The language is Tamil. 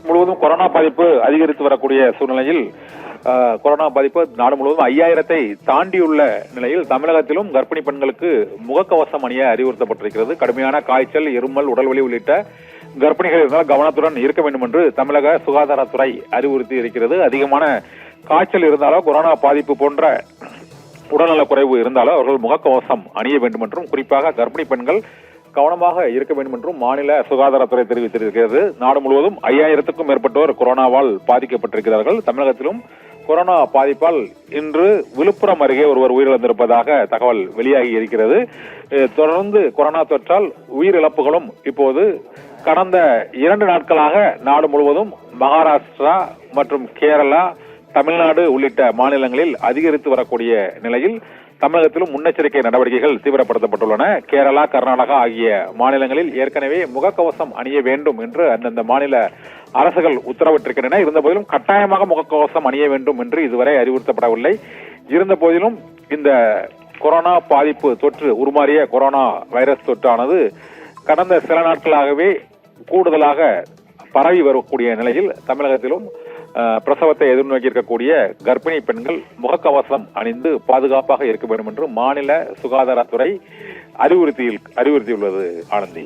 முழுவதும் கொரோனா பாதிப்பு அதிகரித்து வரக்கூடிய சூழ்நிலையில் கொரோனா பாதிப்பு நாடு முழுவதும் 5000-ஐ தாண்டியுள்ள நிலையில் தமிழகத்திலும் கர்ப்பிணி பெண்களுக்கு முகக்கவசம் அணிய அறிவுறுத்தப்பட்டிருக்கிறது. கடுமையான காய்ச்சல், இருமல், உடல்வலி உள்ளிட்ட கர்ப்பிணிகள் இருந்தால் கவனத்துடன் இருக்க வேண்டும் என்று தமிழக சுகாதாரத்துறை அறிவுறுத்தி இருக்கிறது. அதிகமான காய்ச்சல் இருந்தாலோ கொரோனா பாதிப்பு போன்ற உடல்நலக் குறைவு இருந்தாலோ அவர்கள் முகக்கவசம் அணிய வேண்டும் என்றும், குறிப்பாக கர்ப்பிணி பெண்கள் கவனமாக இருக்க வேண்டும் என்றும் மாநில சுகாதாரத்துறை தெரிவித்திருக்கிறது. நாடு முழுவதும் 5000-க்கும் மேற்பட்டோர் கொரோனாவால் பாதிக்கப்பட்டிருக்கிறார்கள். தமிழகத்திலும் கொரோனா பாதிப்பால் இன்று விழுப்புரம் அருகே ஒருவர் உயிரிழந்திருப்பதாக தகவல் வெளியாகி இருக்கிறது. தொடர்ந்து கொரோனா தொற்றால் உயிரிழப்புகளும் இப்போது கடந்த 2 நாட்களாக நாடு முழுவதும் மகாராஷ்டிரா மற்றும் கேரளா, தமிழ்நாடு உள்ளிட்ட மாநிலங்களில் அதிகரித்து வரக்கூடிய நிலையில் தமிழகத்திலும் முன்னெச்சரிக்கை நடவடிக்கைகள் தீவிரப்படுத்தப்பட்டுள்ளன. கேரளா, கர்நாடகா ஆகிய மாநிலங்களில் ஏற்கனவே முகக்கவசம் அணிய வேண்டும் என்று அந்தந்த மாநில அரசுகள் உத்தரவிட்டிருக்கின்றன. இருந்தபோதிலும் கட்டாயமாக முகக்கவசம் அணிய வேண்டும் என்று இதுவரை அறிவுறுத்தப்படவில்லை. இருந்த போதிலும் இந்த கொரோனா பாதிப்பு தொற்று உருமாறிய கொரோனா வைரஸ் தொற்றானது கடந்த சில நாட்களாகவே கூடுதலாக பரவி வரக்கூடிய நிலையில் தமிழகத்திலும் பிரசவத்தை எதிர்நோக்கி இருக்கக்கூடிய கர்ப்பிணி பெண்கள் முகக்கவசம் அணிந்து பாதுகாப்பாக இருக்க வேண்டும் என்று மாநில சுகாதாரத்துறை அறிவுறுத்தியுள்ளது. ஆனந்தி.